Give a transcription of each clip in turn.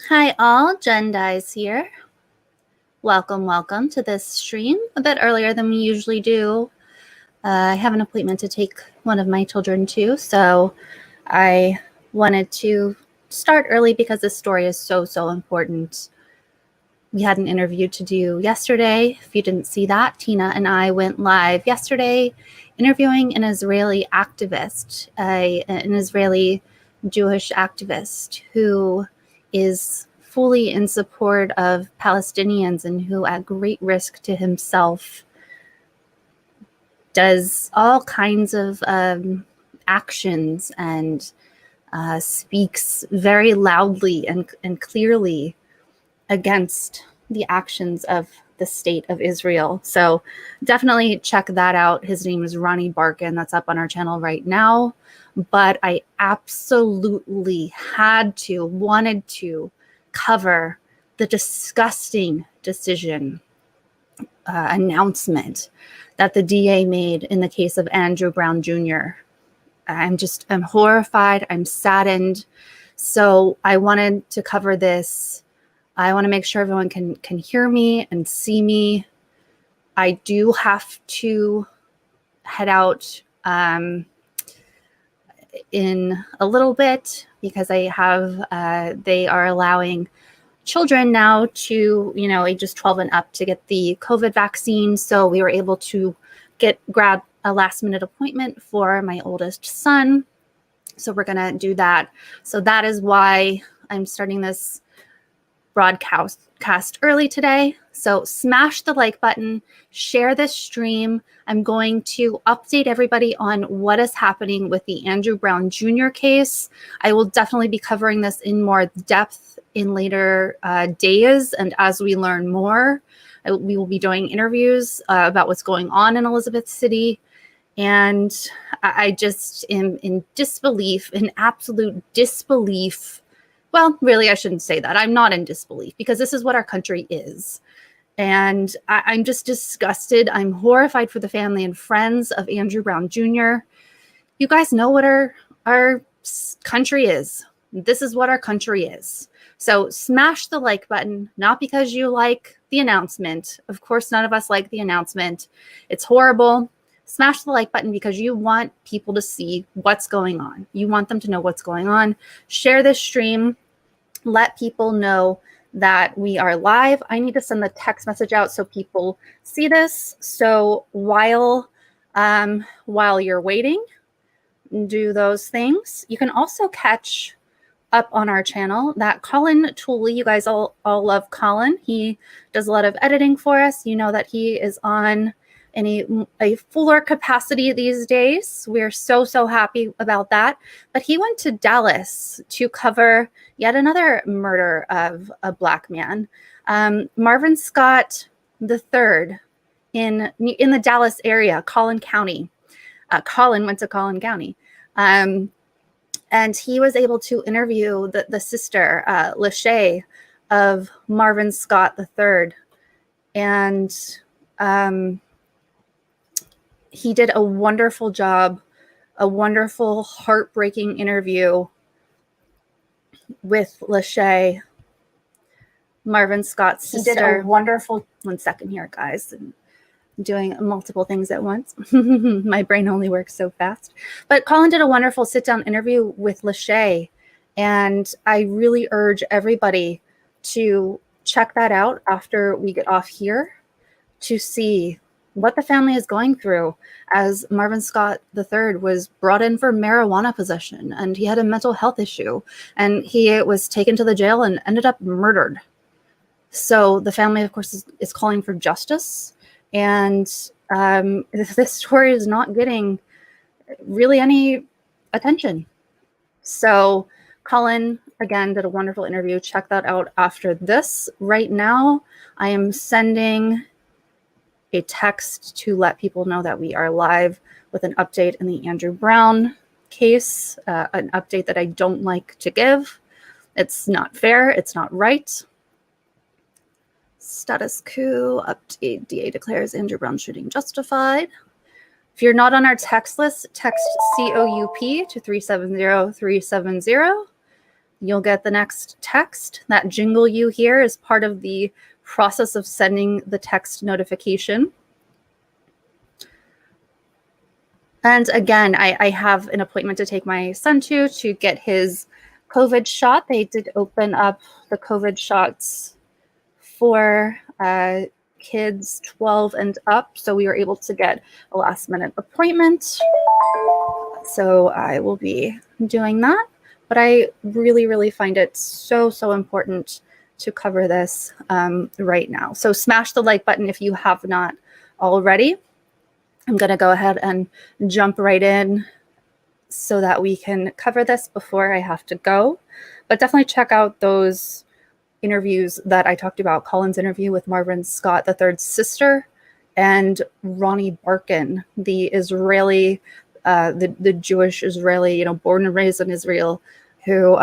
Hi all, Jen Dyes here. Welcome to this stream a bit earlier than we usually do. I have an appointment to take one of my children to, so I wanted to start early because this story is so important. We had an interview to do yesterday. If you didn't see that, Tina and I went live yesterday interviewing an Israeli activist, an Israeli Jewish activist who is fully in support of Palestinians and who, at great risk to himself, does all kinds of actions and speaks very loudly and clearly against the actions of the state of Israel. So definitely check that out. His name is Ronnie Barkin. That's up on our channel right now. But I absolutely wanted to cover the disgusting decision announcement that the DA made in the case of Andrew Brown Jr. I'm horrified. I'm saddened. So I wanted to cover this. I want to make sure everyone can hear me and see me. I do have to head out in a little bit because I have, they are allowing children now to, ages 12 and up to get the COVID vaccine. So we were able to grab a last minute appointment for my oldest son. So we're going to do that. So that is why I'm starting this broadcast early today. So smash the like button, share this stream. I'm going to update everybody on what is happening with the Andrew Brown Jr. case. I will definitely be covering this in more depth in later days. And as we learn more, we will be doing interviews about what's going on in Elizabeth City. And I just am in disbelief, in absolute disbelief. Well, really, I shouldn't say that. I'm not in disbelief because this is what our country is. And I'm just disgusted. I'm horrified for the family and friends of Andrew Brown Jr. You guys know what our country is. This is what our country is. So smash the like button, not because you like the announcement. Of course, none of us like the announcement. It's horrible. Smash the like button because you want people to see what's going on. You want them to know what's going on. Share this stream. Let people know that we are live. I need to send the text message out so people see this. So while you're waiting, do those things. You can also catch up on our channel that Colin Tooley, you guys all love Colin. He does a lot of editing for us. You know that he is on a fuller capacity these days. We're so happy about that. But he went to Dallas to cover yet another murder of a Black man. Marvin Scott III in the Dallas area, Collin County. Colin went to Collin County. And he was able to interview the sister, Lachey, of Marvin Scott III. And he did a wonderful job, a wonderful, heartbreaking interview with Lachey, Marvin Scott's sister. He did a wonderful, one second here, guys. I'm doing multiple things at once. My brain only works so fast. But Colin did a wonderful sit-down interview with Lachey, and I really urge everybody to check that out after we get off here to see what the family is going through, as Marvin Scott III was brought in for marijuana possession, and he had a mental health issue, and he was taken to the jail and ended up murdered. So the family, of course, is calling for justice, and this story is not getting really any attention. So Colin, again, did a wonderful interview. Check that out after this. Right now, I am sending a text to let people know that we are live with an update in the Andrew Brown case, an update that I don't like to give. It's not fair. It's not right. Status coup update. DA declares Andrew Brown shooting justified. If you're not on our text list, text COUP to 370-370. you'll get the next text. That jingle you hear is part of the process of sending the text notification. And again, I have an appointment to take my son to get his COVID shot. They did open up the COVID shots for kids 12 and up. So we were able to get a last minute appointment. So I will be doing that. But I really, really find it so, so important to cover this right now. So smash the like button if you have not already. I'm going to go ahead and jump right in so that we can cover this before I have to go. But definitely check out those interviews that I talked about. Colin's interview with Marvin Scott III's sister, and Ronnie Barkin, the Israeli, the Jewish Israeli, born and raised in Israel, who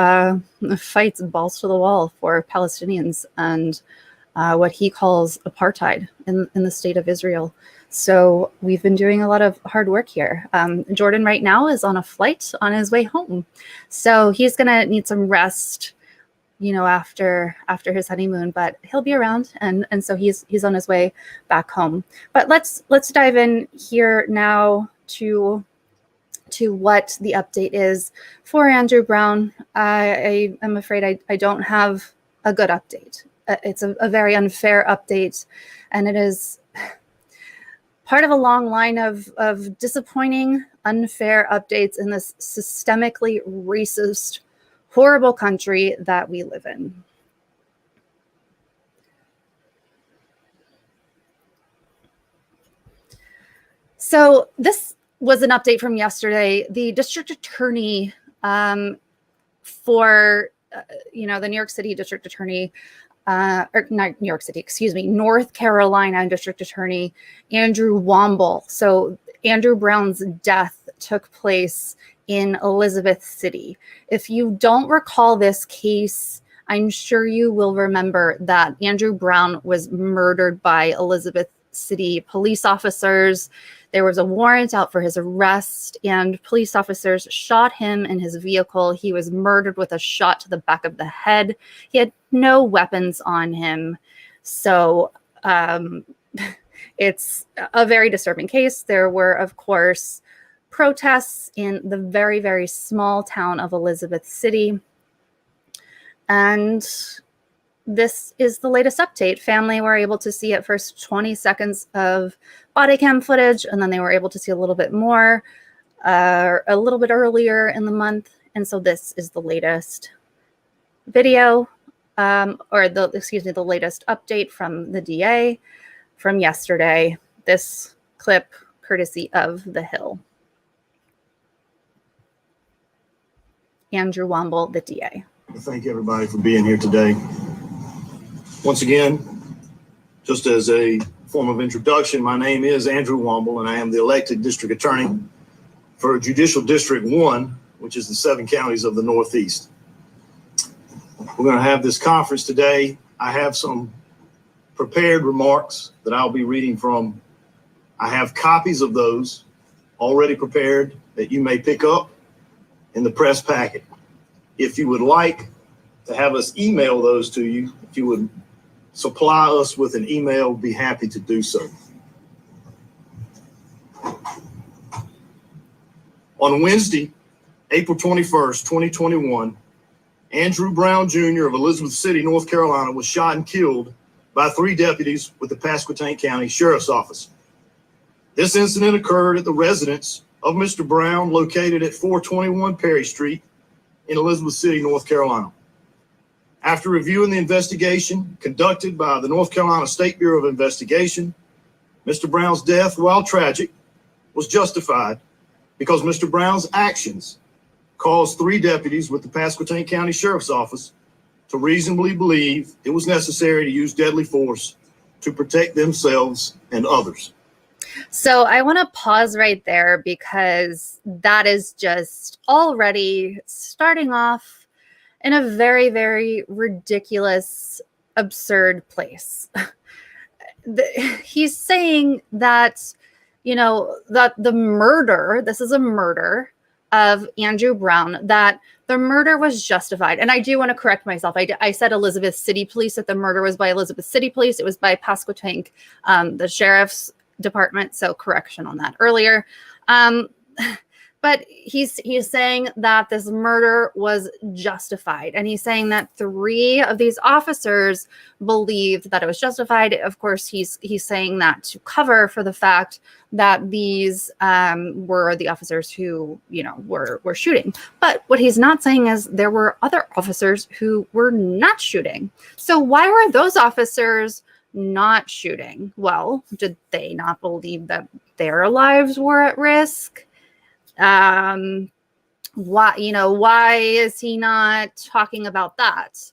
fights balls to the wall for Palestinians and what he calls apartheid in the state of Israel. So we've been doing a lot of hard work here. Jordan right now is on a flight on his way home. So he's going to need some rest, after his honeymoon, but he'll be around. And so he's on his way back home. But let's dive in here now to what the update is for Andrew Brown. I am afraid I don't have a good update. It's a very unfair update, and it is part of a long line of disappointing, unfair updates in this systemically racist, horrible country that we live in. So this was an update from yesterday. The district attorney for, the New York City district attorney, or not New York City, excuse me, North Carolina District Attorney Andrew Womble. So Andrew Brown's death took place in Elizabeth City. If you don't recall this case, I'm sure you will remember that Andrew Brown was murdered by Elizabeth City police officers. There was a warrant out for his arrest, and police officers shot him in his vehicle. He was murdered with a shot to the back of the head. He had no weapons on him. So it's a very disturbing case. There were, of course, protests in the very, very small town of Elizabeth City. And this is the latest update. Family were able to see at first 20 seconds of body cam footage, and then they were able to see a little bit more a little bit earlier in the month. And so this is the latest video, the latest update from the DA from yesterday. This clip courtesy of The Hill. Andrew Womble, the DA. Thank you, everybody, for being here today. Once again, just as a form of introduction, my name is Andrew Womble, and I am the elected district attorney for Judicial District 1, which is the 7 counties of the Northeast. We're going to have this conference today. I have some prepared remarks that I'll be reading from. I have copies of those already prepared that you may pick up in the press packet. If you would like to have us email those to you, if you would supply us with an email, we'd be happy to do so. On Wednesday, April 21st, 2021, Andrew Brown Jr. of Elizabeth City, North Carolina, was shot and killed by 3 deputies with the Pasquotank County Sheriff's Office. This incident occurred at the residence of Mr. Brown, located at 421 Perry Street in Elizabeth City, North Carolina. After reviewing the investigation conducted by the North Carolina State Bureau of Investigation, Mr. Brown's death, while tragic, was justified because Mr. Brown's actions caused 3 deputies with the Pasquotank County Sheriff's Office to reasonably believe it was necessary to use deadly force to protect themselves and others. So I want to pause right there, because that is just already starting off in a very, very ridiculous, absurd place. He's saying that, that the murder, this is a murder, of Andrew Brown that the murder was justified. And I do want to correct myself. I said Elizabeth City Police, that the murder was by Elizabeth City Police. It was by Pasquotank, the sheriff's department. So correction on that earlier. But he's saying that this murder was justified. And he's saying that 3 of these officers believed that it was justified. Of course, he's saying that to cover for the fact that these were the officers who, were shooting. But what he's not saying is there were other officers who were not shooting. So why were those officers not shooting? Well, did they not believe that their lives were at risk? Why is he not talking about that?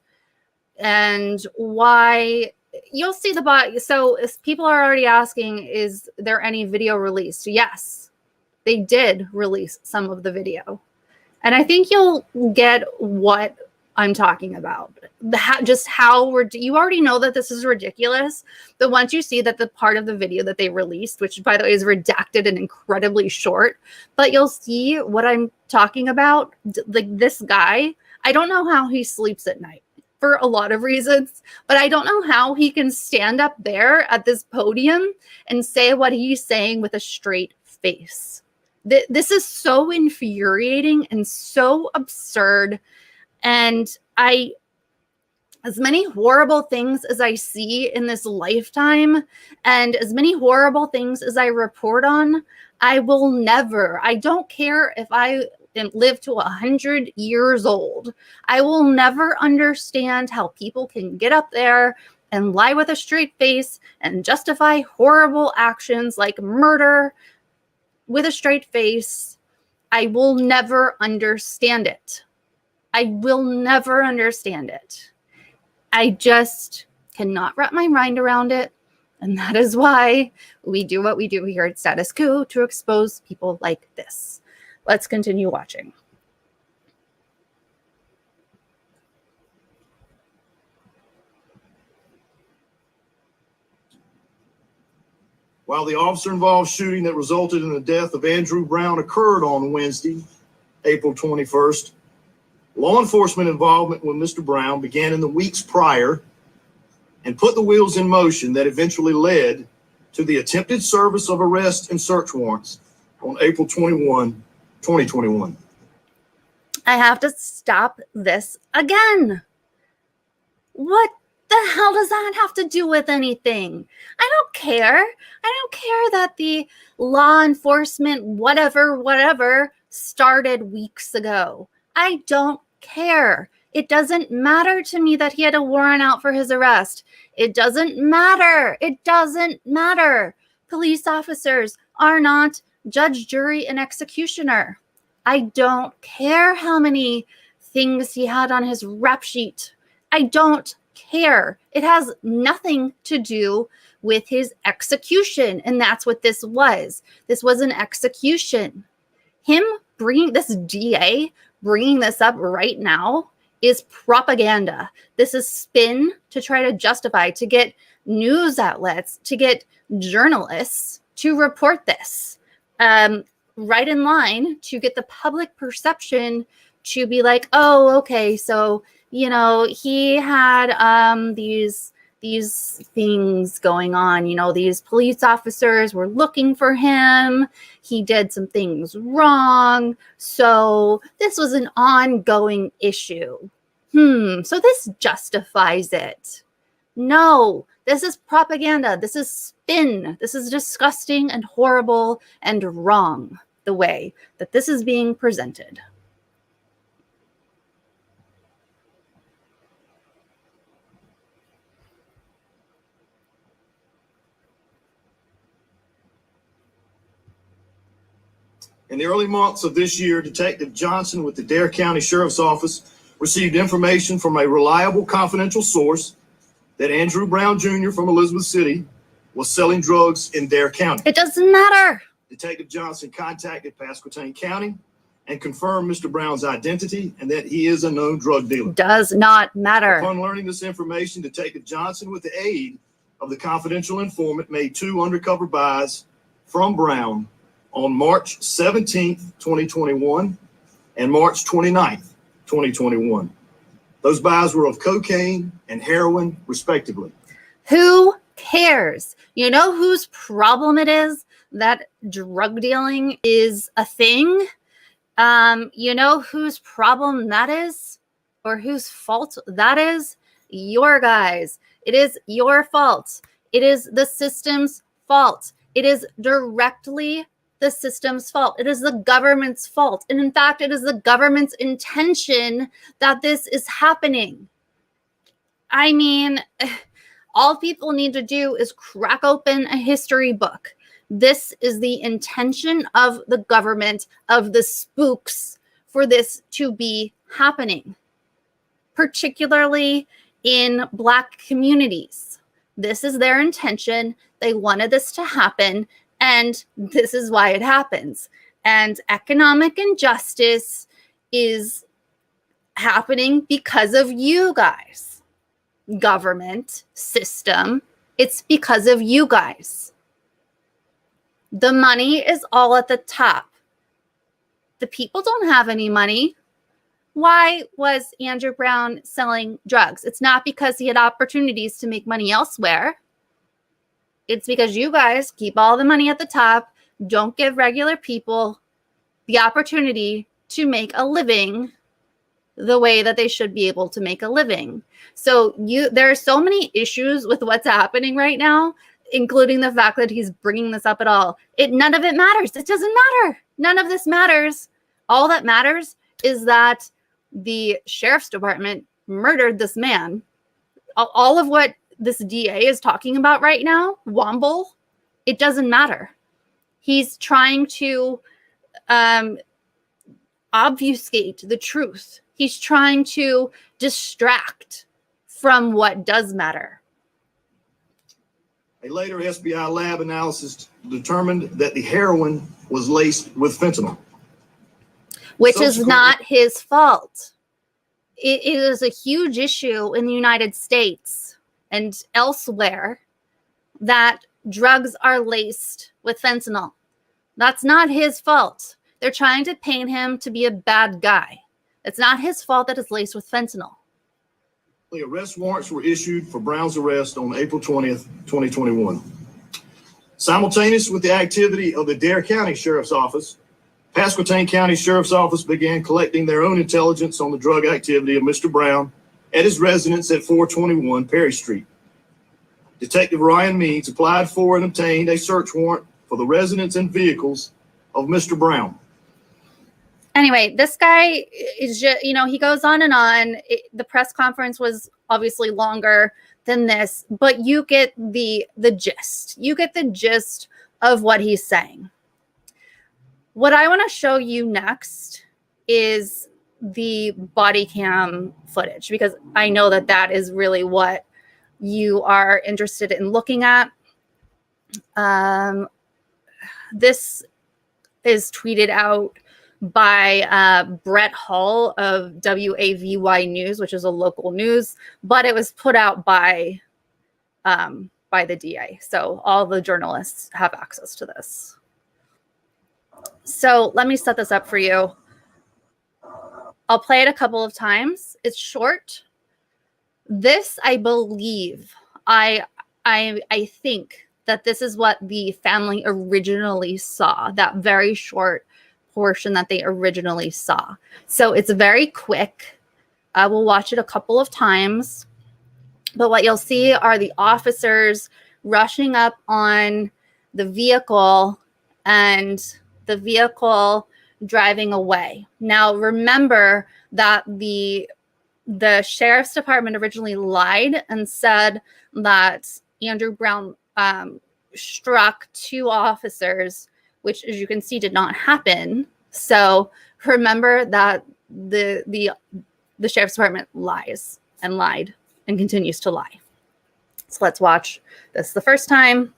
And why, you'll see the body. So people are already asking, is there any video released? Yes, they did release some of the video. And I think you'll get what I'm talking about. You already know that this is ridiculous. But once you see that the part of the video that they released, which by the way is redacted and incredibly short, but you'll see what I'm talking about. Like this guy, I don't know how he sleeps at night for a lot of reasons, but I don't know how he can stand up there at this podium and say what he's saying with a straight face. This is so infuriating and so absurd. And as many horrible things as I see in this lifetime and as many horrible things as I report on, I don't care if I live to 100 years old. I will never understand how people can get up there and lie with a straight face and justify horrible actions like murder with a straight face. I will never understand it. I will never understand it. I just cannot wrap my mind around it. And that is why we do what we do here at Status Coup, to expose people like this. Let's continue watching. While the officer-involved shooting that resulted in the death of Andrew Brown occurred on Wednesday, April 21st, law enforcement involvement with Mr. Brown began in the weeks prior and put the wheels in motion that eventually led to the attempted service of arrest and search warrants on April 21, 2021. I have to stop this again. What the hell does that have to do with anything? I don't care. I don't care that the law enforcement whatever started weeks ago. I don't care. It doesn't matter to me that he had a warrant out for his arrest. It doesn't matter. It doesn't matter. Police officers are not judge, jury, and executioner. I don't care how many things he had on his rap sheet. I don't care. It has nothing to do with his execution. And that's what this was. This was an execution. Him bringing this DA, bringing this up right now is propaganda. This is spin to try to justify, to get news outlets, to get journalists to report this. Right in line to get the public perception to be like, oh, okay, so, he had these things going on, these police officers were looking for him. He did some things wrong. So this was an ongoing issue. So this justifies it. No, this is propaganda. This is spin. This is disgusting and horrible and wrong, the way that this is being presented. In the early months of this year, Detective Johnson with the Dare County Sheriff's Office received information from a reliable confidential source that Andrew Brown Jr. from Elizabeth City was selling drugs in Dare County. It doesn't matter. Detective Johnson contacted Pasquotank County and confirmed Mr. Brown's identity and that he is a known drug dealer. Does not matter. Upon learning this information, Detective Johnson, with the aid of the confidential informant, made 2 undercover buys from Brown on March 17th, 2021 and March 29th, 2021. Those buys were of cocaine and heroin, respectively. Who cares? You know whose problem it is that drug dealing is a thing? You know whose problem that is, or whose fault that is? Your guys. It is your fault. It is the system's fault. It is directly the system's fault. It is the government's fault. And in fact, it is the government's intention that this is happening. I mean, all people need to do is crack open a history book. This is the intention of the government, of the spooks, for this to be happening, particularly in Black communities. This is their intention. They wanted this to happen, and this is why it happens. And economic injustice is happening because of you guys. Government, system, it's because of you guys. The money is all at the top. The people don't have any money. Why was Andrew Brown selling drugs? It's not because he had opportunities to make money elsewhere. It's because you guys keep all the money at the top, don't give regular people the opportunity to make a living the way that they should be able to make a living. So there are so many issues with what's happening right now, including the fact that he's bringing this up at all. None of it matters. It doesn't matter. None of this matters. All that matters is that the sheriff's department murdered this man. All of what this DA is talking about right now, Womble, it doesn't matter. He's trying to obfuscate the truth. He's trying to distract from what does matter. A later FBI lab analysis determined that the heroin was laced with fentanyl. Which is not his fault. It is a huge issue in the United States and elsewhere that drugs are laced with fentanyl. That's not his fault. They're trying to paint him to be a bad guy. It's not his fault that it's laced with fentanyl. The arrest warrants were issued for Brown's arrest on April 20th, 2021. Simultaneous with the activity of the Dare County Sheriff's Office, Pasquotank County Sheriff's Office began collecting their own intelligence on the drug activity of Mr. Brown at his residence at 421 Perry Street. Detective Ryan Meads applied for and obtained a search warrant for the residence and vehicles of Mr. Brown. Anyway, this guy is just, he goes on and on. The press conference was obviously longer than this, but you get the gist. You get the gist of what he's saying. What I want to show you next is the body cam footage, because I know that that is really what you are interested in looking at. This is tweeted out by Brett Hall of WAVY News, which is a local news, but it was put out by the DA. So all the journalists have access to this. So let me set this up for you. I'll play it a couple of times. It's short. This, I believe, I think that this is what the family originally saw, that very short portion that they originally saw. So it's very quick. I will watch it a couple of times. But what you'll see are the officers rushing up on the vehicle and the vehicle driving away. Now, remember that the sheriff's department originally lied and said that Andrew Brown struck two officers, which, as you can see, did not happen. So remember that the sheriff's department lies and lied and continues to lie. So let's watch this the first time.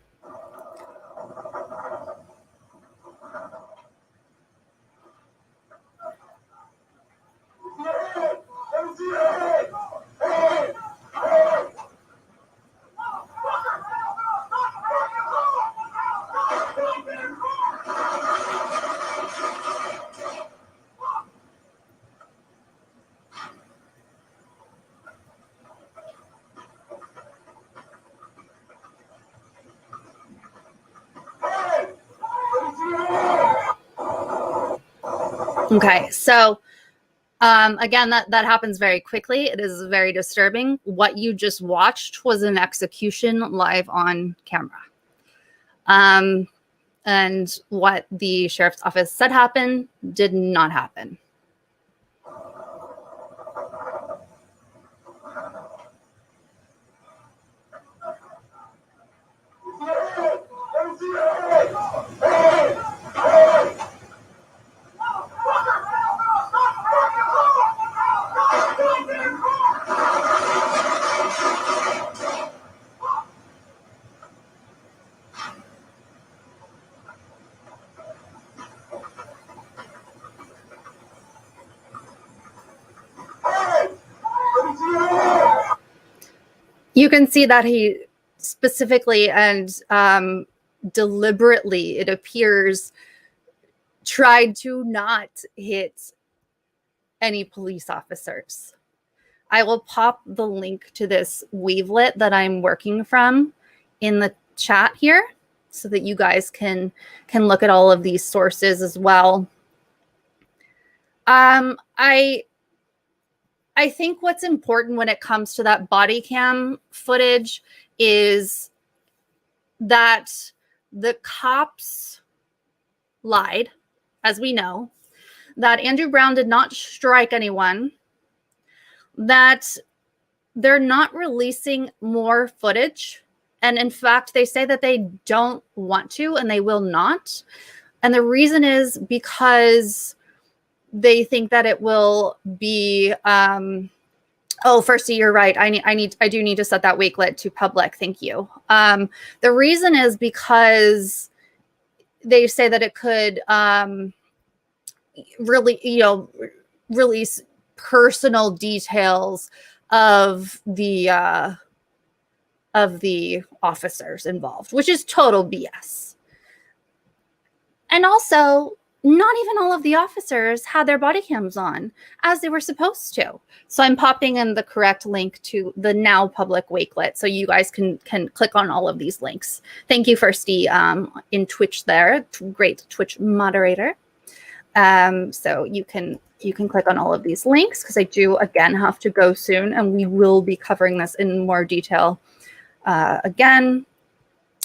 Okay, so again, that happens very quickly. It is very disturbing. What you just watched was an execution live on camera. And what the sheriff's office said happened did not happen. You can see that he specifically and deliberately, it appears, tried to not hit any police officers. I will pop the link to this wavelet that I'm working from in the chat here so that you guys can look at all of these sources as well. I think what's important when it comes to that body cam footage is that the cops lied, as we know, that Andrew Brown did not strike anyone, that they're not releasing more footage. And in fact, they say that they don't want to and they will not. And the reason is because they think that it will be, Firsty, you're right. I do need to set that wakelet to public. Thank you. The reason is because they say that it could really, release personal details of the officers involved, which is total BS. And also, not even all of the officers had their body cams on as they were supposed to. So I'm popping in the correct link to the now public wakelet so you guys can click on all of these links. Thank you, Firsty, in Twitch there. Great Twitch moderator. So you can click on all of these links because I do, again, have to go soon and we will be covering this in more detail again.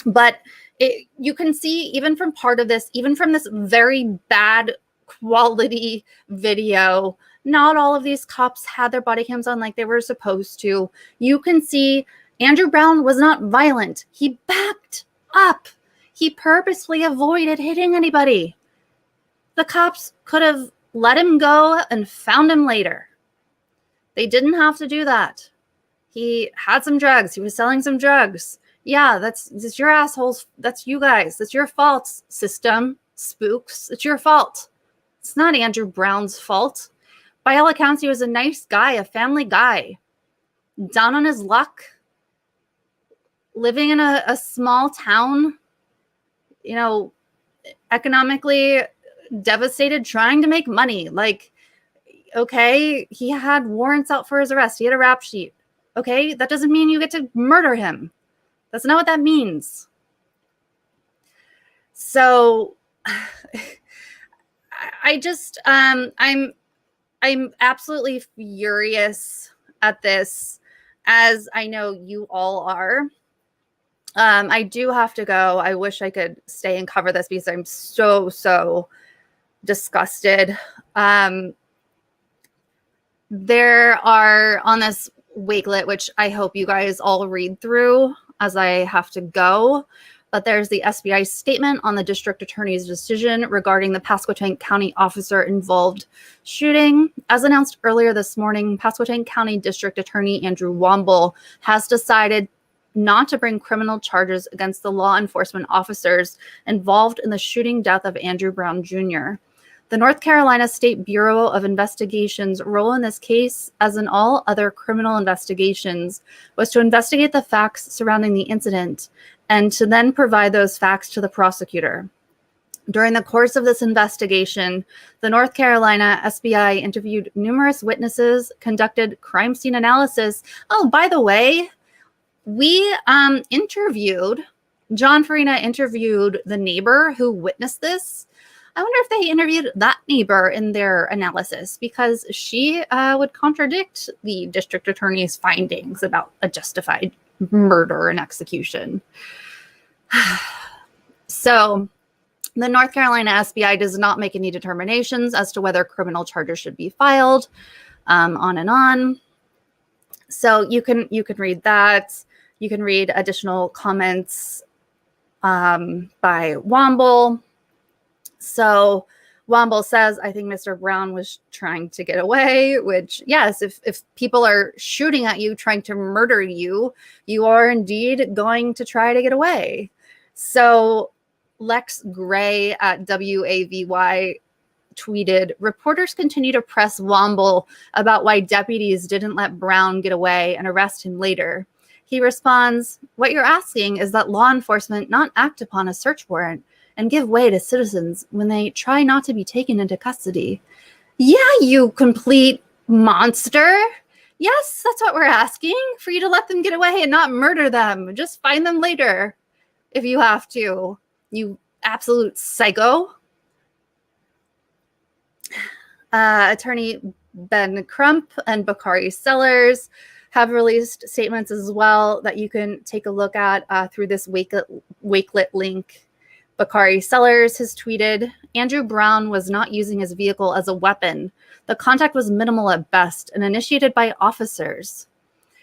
But you can see even from part of this, even from this very bad quality video, not all of these cops had their body cams on like they were supposed to. You can see Andrew Brown was not violent. He backed up. He purposely avoided hitting anybody. The cops could have let him go and found him later. They didn't have to do that. He had some drugs. He was selling some drugs. Yeah, that's your assholes. That's you guys. That's your fault, system, spooks. It's your fault. It's not Andrew Brown's fault. By all accounts, he was a nice guy, a family guy, down on his luck, living in a small town, economically devastated, trying to make money. Like, okay, he had warrants out for his arrest. He had a rap sheet. Okay, that doesn't mean you get to murder him. That's not what that means. So I just, I'm absolutely furious at this, as I know you all are. I do have to go. I wish I could stay and cover this because I'm so disgusted. There are on this wakelet, which I hope you guys all read through as I have to go, but there's the SBI statement on the district attorney's decision regarding the Pasquotank County officer involved shooting. As announced earlier this morning, Pasquotank County District Attorney Andrew Womble has decided not to bring criminal charges against the law enforcement officers involved in the shooting death of Andrew Brown Jr. The North Carolina State Bureau of Investigation's role in this case, as in all other criminal investigations, was to investigate the facts surrounding the incident and to then provide those facts to the prosecutor. During the course of this investigation, the North Carolina SBI interviewed numerous witnesses, conducted crime scene analysis. Oh, by the way, we John Farina interviewed the neighbor who witnessed this. I wonder if they interviewed that neighbor in their analysis, because she would contradict the district attorney's findings about a justified murder and execution. So the North Carolina SBI does not make any determinations as to whether criminal charges should be filed, on and on. So you can read that. You can read additional comments by Womble. So Womble says, I think Mr. Brown was trying to get away, which, yes, if people are shooting at you, trying to murder you, you are indeed going to try to get away. So Lex Gray at WAVY tweeted, reporters continue to press Womble about why deputies didn't let Brown get away and arrest him later. He responds, what you're asking is that law enforcement not act upon a search warrant and give way to citizens when they try not to be taken into custody. Yeah, you complete monster. Yes, that's what we're asking, for you to let them get away and not murder them. Just find them later if you have to, you absolute psycho. Attorney Ben Crump and Bakari Sellers have released statements as well that you can take a look at through this Wakelet link. Bakari Sellers has tweeted, Andrew Brown was not using his vehicle as a weapon. The contact was minimal at best and initiated by officers.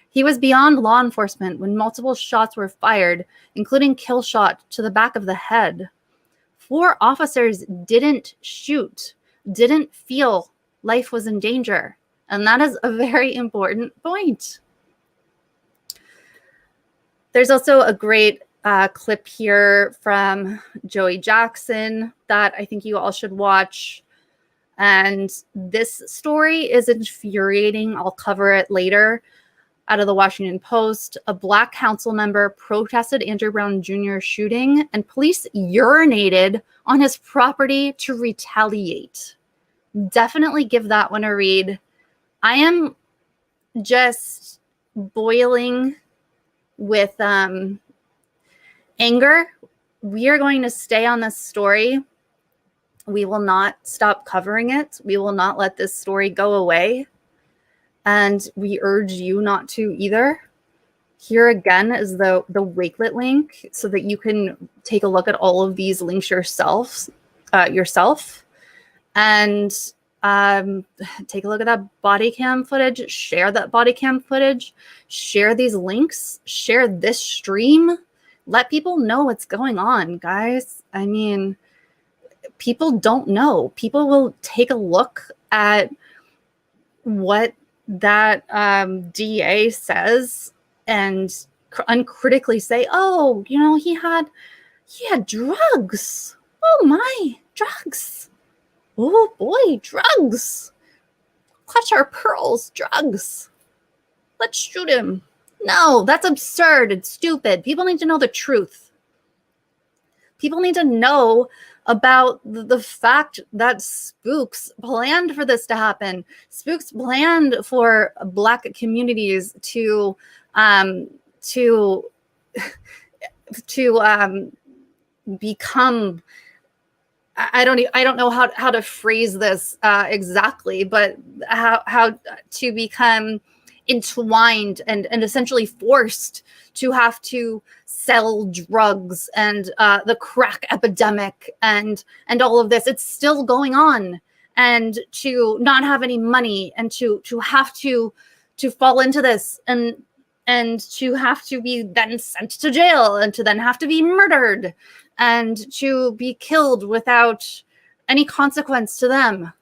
He was beyond law enforcement when multiple shots were fired, including kill shot to the back of the head. 4 officers didn't shoot, didn't feel life was in danger. And that is a very important point. There's also a great clip here from Joey Jackson that I think you all should watch. And this story is infuriating. I'll cover it later. Out of the Washington Post, a Black council member protested Andrew Brown Jr. shooting, and police urinated on his property to retaliate. Definitely give that one a read. I am just boiling with anger. We are going to stay on this story. We will not stop covering it. We will not let this story go away. And we urge you not to either. Here again is the Wakelet link so that you can take a look at all of these links yourself. And take a look at that body cam footage. Share that body cam footage. Share these links. Share this stream. Let people know what's going on, guys. I mean, people don't know. People will take a look at what that DA says and uncritically say, oh, you know, he had drugs. Oh my, drugs. Oh boy, drugs. Clutch our pearls, drugs. Let's shoot him. No, that's absurd and stupid. People need to know the truth. People need to know about the fact that spooks planned for this to happen. Spooks planned for Black communities to become, I don't know how to phrase this exactly, but how to become entwined and essentially forced to have to sell drugs and the crack epidemic and all of this. It's still going on, and to not have any money and to have to fall into this and to have to be then sent to jail and to then have to be murdered and to be killed without any consequence to them.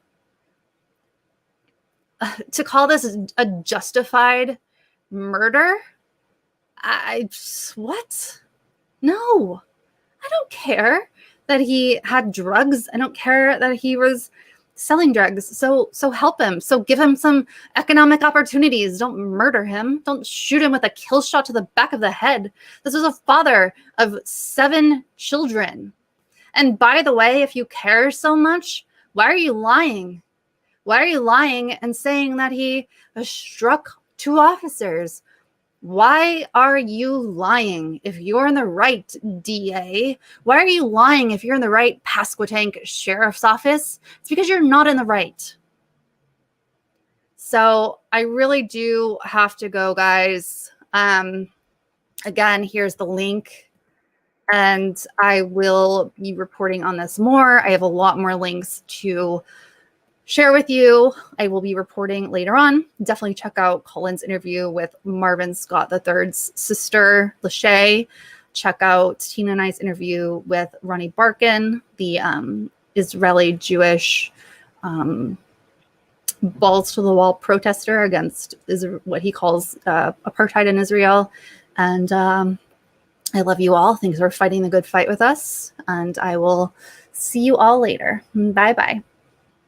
To call this a justified murder? What? No, I don't care that he had drugs. I don't care that he was selling drugs. So help him. So give him some economic opportunities. Don't murder him. Don't shoot him with a kill shot to the back of the head. This was a father of 7 children. And by the way, if you care so much, why are you lying? Why are you lying and saying that he struck 2 officers? Why are you lying if you're in the right, DA? Why are you lying if you're in the right, Pasquotank Sheriff's Office? It's because you're not in the right. So I really do have to go, guys. Again, here's the link. And I will be reporting on this more. I have a lot more links to share with you. I will be reporting later on. Definitely check out Colin's interview with Marvin Scott III's sister, Lachey. Check out Tina and I's interview with Ronnie Barkin, the Israeli Jewish balls to the wall protester against what he calls apartheid in Israel. And I love you all. Thanks for fighting the good fight with us. And I will see you all later. Bye-bye.